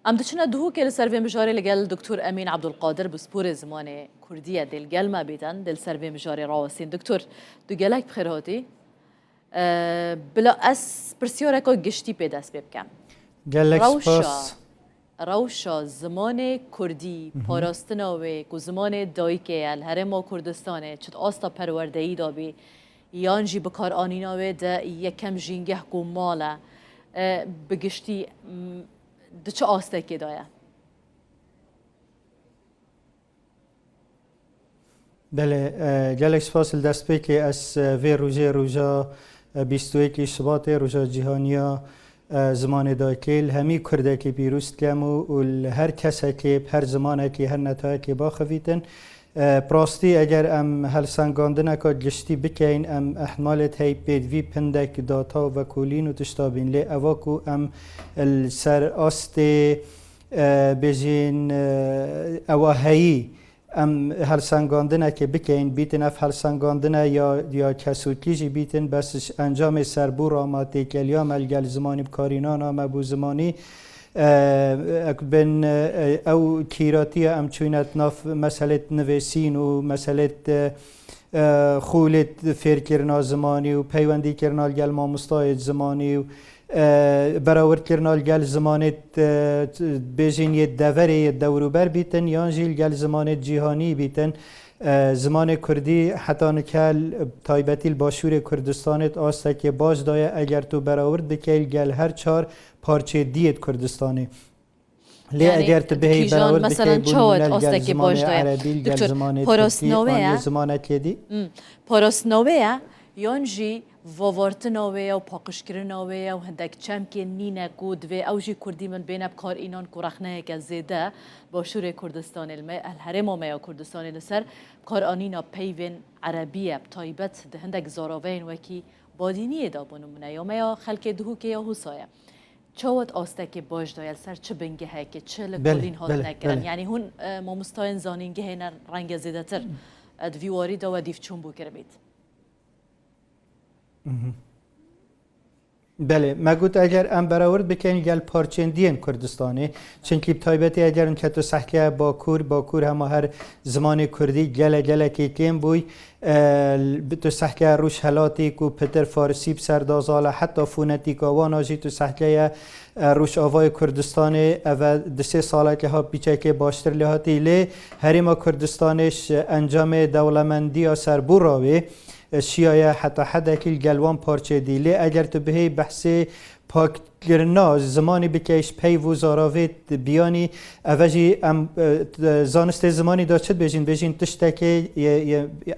ام دچنا دهو که سروی مجاری لگل دکتر امین عبدالقادر بسپور زمان کردیه دل گل ما بیدن دل سروی مجاری راوسین دکتر دو گلک بخیر هاتی بلا اس پرسیاره که گشتی پیداست بکم گلک سپاس روشا زمان کردی پاراستناوی و زمان دایکه الهرم کردستانه چت آستا پروردهی دابی یانجی بکار آنیناوی ده یکم جینگه گماله بگشتی ده چه آسته که دایا؟ بله گلک سپاس دست پی که از وی روژا 21 شباط روژا جهانیا زمان داکیل همی کرده که پیروست کم و هر کسی که هر زمانه که هر نتایه که با خویتن پراستی اگر ام هل سنگاندنه که گشتی بکین ام احتمالت هی پیدوی پندک داتا و کولین و تشتابین لی اواکو ام سر آست بجین اواهی ام هر سنگاندنه که بکین بیتن اف هر سنگاندنه یا کسوتیجی بیتن بس انجام سربور آماده کلیا ملگل زمانی بکارینان آمه بو زمانی بن او کیراتی ام چوینت ناف مسئله نویسین و مسئله خولت فیر کرنا زمانی و پیوندی کرنال گل ما مستاید زمانی و براورد کرنال گل زمانت بیجین یه دوره یه دوروبر بیتن یا جیل گل زمانت جیهانی بیتن زمان کردی حتی نکل تایبتی باشور کردستانت آسته که باش دایه اگر تو براورد بکیل گل هر چار پارچه دیت کردستانی لی اگر تو بهی براورد مثلا چاوت آسته که باش دایه عربی گل زمان ترکی آن زمانت لیدی پاراسناوه یانجی وارتناوه و پاکشکرناوه و هندک چمکن نینه گود و اوجی کردی من بین بکار اینان کرخنه که زیده باشور کردستان الهرم و میا کردستان لسر کار آنینا پیون عربیه بطایبت ده هندک زاراوین وکی بادینیه دابونو منه یا میا خلک دهو که یا حسایه چاوت آسته که باش دایل سر چه بنگه های که چه لکولین حال نکرن یعنی هون ما مستاین زانینگه هین رنگ زیده تر دویواری دا و دیف چون بو کرمید بله مگوت اگر ام براورد بکنی گل پارچندین کردستانی چنکی بتایبتی اگر ان کتو سحکه باکور همه هر زمان کردی گله که کم بوی تو سحکه روش هلاتی کو پتر فارسی بسردازاله حتی فونتیک آوانا جی تو سحکه روش آوای کردستان و دسه ساله که ها بیچه که باشتر لحاتی لی هریما کردستانش انجام دولمندی یا سربور راوی شیعه حتی حد کل گلوان پارچه دیلی اگر تو بهی بحث پاک کرنا زمانی بکیش پی و زاراویت بیانی اوجی زانست زمانی دا چد بجین تشتکی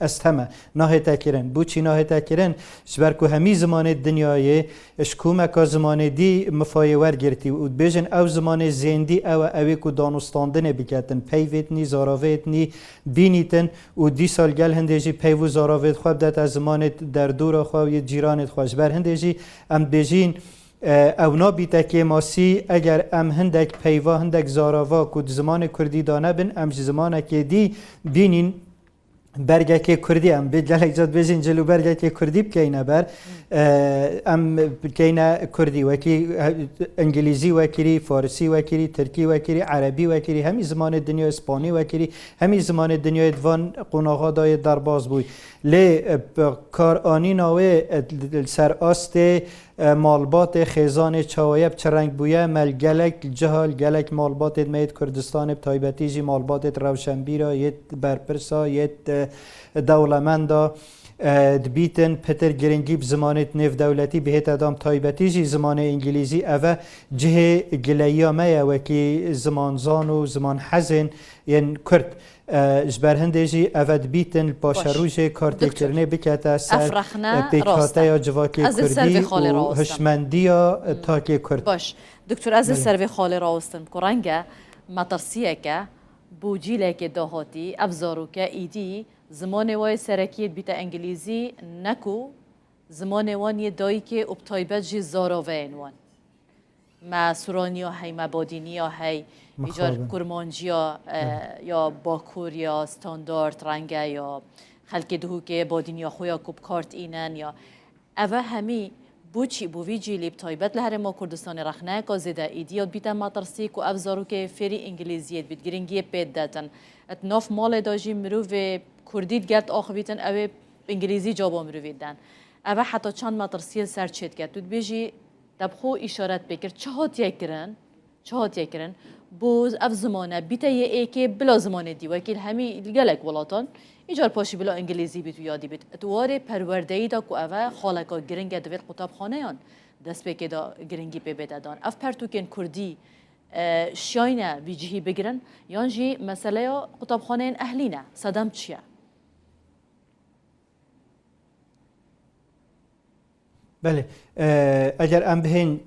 استمه ناه تکرن بوچی ناه تکرن شبرکو همی زمان دنیای اشکومکا زمان دی مفای ورگرتی و بجین او زمان زیندی اوی کو دانستاندن بکتن پیویت نی زاراویت نی بینیتن و دی سال گل هندیجی پی و زاراویت خواب دات از زمان در دور خواه جیرانت خوش بر هندیجی ام بجین او نابیده که ماسی اگر ام هندک پیوا هندک زاراوا کد زمان کردی دانه بین ام زمانه که دی بینین برگه که کردی ام به جلک جاد بزین جلو برگه که کردی بکینه بر ام بکینه کردی وکی انگلیزی وکری فارسی وکری ترکی وکری عربی وکری همی زمان دنیا اسپانی وکری همی زمان دنیا دوان قناغا دای درباز بوی لی کار آنی ناوی سر آست مالبات خیزان چاویب چه رنگ بویه ملگلک جهال گلک مالبات مید کردستان بتایبتی جی مالبات روشنبیرا یت برپرسا یت دولمندا دبیتن پتر گرینگی بزمانت نف دولتی بهت ادام تایبتی جی زمان انگلیزی اوه جه گلیامه وکی زمان زان و زمان حزن ین کرد جبر هندجی افد بیتن پاشروج کارت کرنه بکته سر پیکاته یا جواکی کردی و هشمندی یا تاکی کرد باش دکتر از سروی خاله راوستن کرنگه مطرسیه که بوجیله که دهاتی افزارو که ایدی زمان وای سرکیت بیت انگلیزی نکو زمان وان یه دایی که ابتایبت جی زاراوین وان ما سورانیا هی مبادینیا هی ایجار کرمانجیا یا باکور یا ستاندارد رنگه یا خلک دهو که بادینیا خویا کب کارت اینن یا اوه همی بوچی بویجی لیب تایبت لهر ما کردستان رخنه که زده ایدیات بیتن ماترسیک و افزارو که فری انگلیزیت بیت گرینگی پید داتن ات ناف مال داجی مروف کردید گرد آخ بیتن اوه انگلیزی جواب مروفید دن اوه حتی چند ماترسیل سر چید کرد دود بیجی دبخو اشارت بکر چه هات یکرن بوز اف زمانه بیت یه ایکی بلا زمانه دی وکیل همی گلک ولاتان ایجار پاشی بلا انگلیزی بیت و یادی بیت اتوار پروردهی دا که اوه خالقا گرنگ دوید قطاب خانه یان دست بکی دا گرنگی پی بیده دان اف پرتوکن کردی شاینه بیجهی بگرن یان جی مسئله قطاب خانه اهلینه صدام چیه؟ بله اگر ام بهین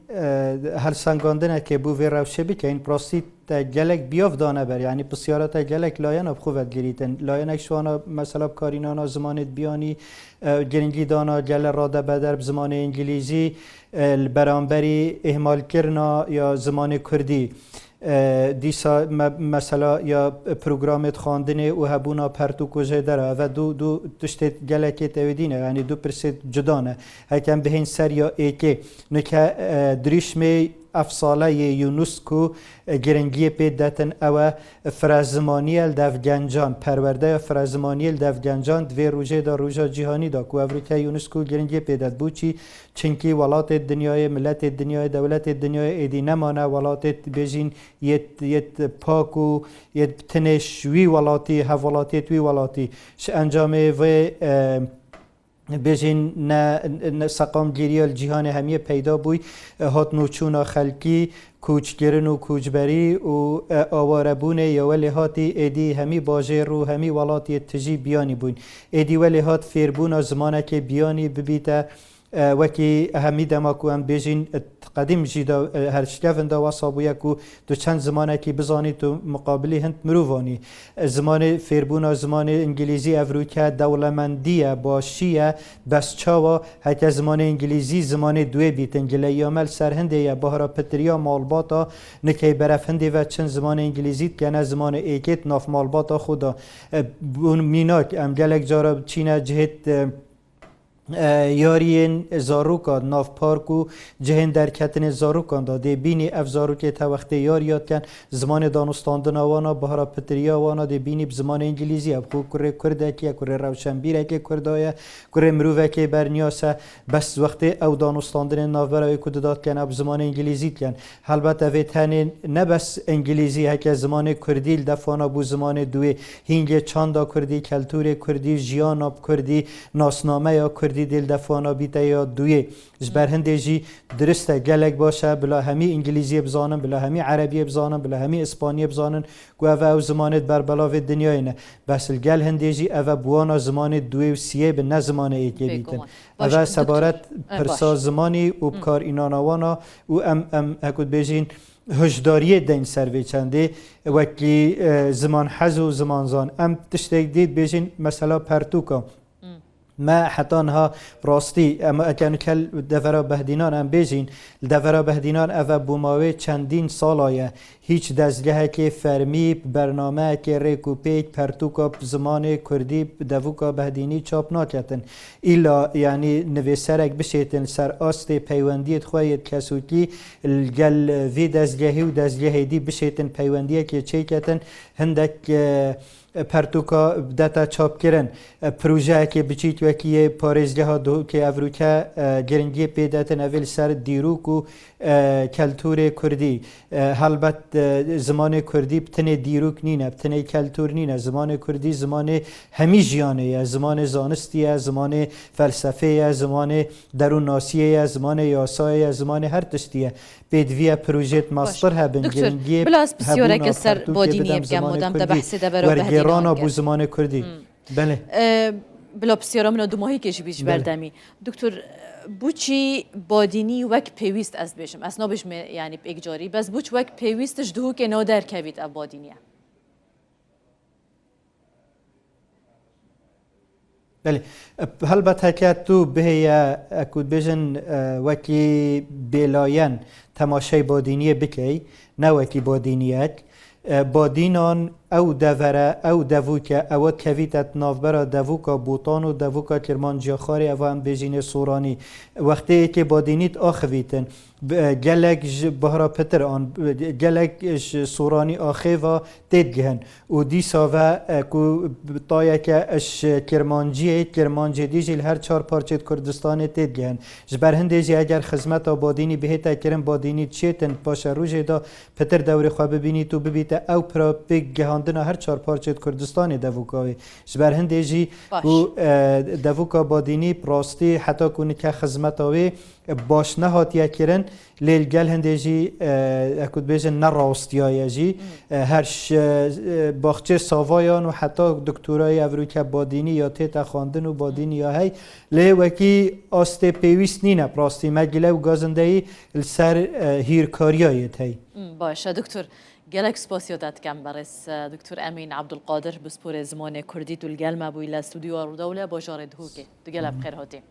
هر سنگاندنه که بو وی روشه بکنین پراستی تا گلک بیاف دانه بر یعنی بسیارت تا گلک لاین اب خوبت گریتن لاین اکشوانا مثلا کارینانا زمانت بیانی گرنگی دانا گل راده بدر زمان انگلیزی برانبری اهمال کرنا یا زمان کردی دیسا مثلا یا پروگرامت خواندنه و هبونا پرتو کوزه داره و دو تشت گلکی تودینه یعنی دو پرسید جدانه هکم بهین سر یا ایکه نکه دریشمه افصاله یونسکو گرنگی پید داتن او فرازمانی الدف گنجان پرورده فرازمانی الدف گنجان دوی روژه دا روژه جهانی دا که افریقا یونسکو گرنگی پید داد بوچی چنکی ولات دنیای ملت دنیای دولت دنیای ایدی نمانه ولات بیجین یت پاکو یت تنشوی ولاتی هفولاتی توی ولاتی انجام و بیشین نه سقام گیری الجهان همیه پیدا بوی هات نوچونا خلکی کوچگرن و کوچبری و آواربون یا ولی هاتی ایدی همی باجه رو همی ولاتی تجی بیانی بوین ایدی ولی هات فیربون زمانه که بیانی ببیته وکی همی دماکو هم بیشین قدیم جیدا هر شکفن دا وصابویا کو دو چند زمانه که بزانی تو مقابلی هند مروانی زمان فیربونا زمان انگلیزی افریقا دولمندیه باشیه بس چاوا حتی زمان انگلیزی زمان دوی بیت انگلی عمل سر هنده یا بهرا پتریا مالباتا نکی برف هنده و چند زمان انگلیزی کنه زمان ایکت ناف مالباتا خدا میناک ام گلک جارا چینه جهت یارین زاروکا ناف پارکو جهن در کتن زاروکان داده بینی اف زاروکه تا وقت یاریات کن زمان دانستاندن وانا بهارا پتریا وانا ده بینی زمان انگلیزی اب خو کره کرده که کره روشنبیره که کردایه کره مروفه که برنیاسه بس وقت او دانستاندن ناف برای کد داد کن اب زمان انگلیزی کن البته ویتن نه بس انگلیزی هک زمان کردی دفانا بو زمان دوی هینگ چاندا کردی کلتور کردی جیان اب کردی ناسنامه یا کردی دل دفانا بیته یا دویه جبر هنده جی درسته گلک باشه بلا همی انگلیزی بزانن بلا همی عربی بزانن بلا همی اسپانی بزانن گو او زمانت بر بلاو دنیای نه بس الگل هنده جی او بوانا زمان دوی و سیه به نه زمان ایکی بیتن او سبارت پرسا زمانی و بکار اینانوانا و ام هکود بیجین هشداریه دین سروی چنده وکی زمان حز و زمان زان ام تشتک دید بیجین مثلا پرتوکا ما حتی ها راستی اما اکنون که دفرا بهدینان هم بیجین دفرا بهدینان او بوماوی چندین سالایه هیچ دزگه که فرمی برنامه که ریکوپیک پرتوکا زمان کردی دووکا بهدینی چاپ ناکتن ایلا یعنی نویسرک بشیتن سر آست پیوندیت خواهید کسوکی گل وی دزگهی و دزگهی دی بشیتن پیوندیه که چه کتن هندک پرتوکا داتا چاپ کردن پروژه که بچیت وکیه پارێزگەها که افریقا گرنگی پیداتن اول سر دیروک و کلتور کردی هلبت زمان کردی بتنه دیروک نینه بتنه کلتور نینه زمان کردی زمان همی جیانه زمان زانستیه زمان فلسفه زمان درون ناسیه زمان یاسای زمان هر تشتیه بدویه پروژه ماستر هبن گرنگی بلاس بسیاره که سر بادینیه بگم مدام ده بحثی ده برای ورگران ابو زمان کردی بله بلا بسیاره من دو ماهی کشی بیش بردمی دکتر بوچی بادینی وک پیویست از بشم اصلا بشم یعنی اگجاری بس بوچ وک پیویستش دهو که نادر کوید اب بادینیه بله البته که تو به اکود بجن وکی بلاین تماشای بادینیه بکی نه وکی بادینیک بادینان او دوره او دووکه او کویتت نافبرا دووکا بوتان و دووکا کرمانجیا خاری او هم بجین سورانی وقتی که با دینیت آخویتن گلک بهرا پتر آن گلک سورانی آخه و تدگهن و دی ساوه کو تایه که اش کرمانجی دیجیل هر 4 پارچه کردستان تدگهن جبر هندیجی اگر خدمت آبادینی بهتا کرم بادینی چیتن پاش روژه دا پتر دور خواه ببینی تو ببیتا او پرا بگ گهاندنا هر 4 پارچه کردستان دووکاوی جبر هندیجی دووکا بادینی پراستی حتی کنی که خدمت آوی باش نهاتیه کرن لیل گل هندیجی اکود بیجن نراستیایه جی هرش باخچه ساوایان و حتی دکتورای اوروکه بادینی یا تیتا خواندن و بادینی یا هی لی وکی آسته پیویست نینه پراستی مگله و گازندهی سر هیرکاریای هی باشه دکتور گلک سپاسیو داد کم برس دکتور امین عبدالقادر بسپور زمان کردی دول گلمه بوی لاستودیو رو دوله با جارد هوکه دو گلب خیر هاتی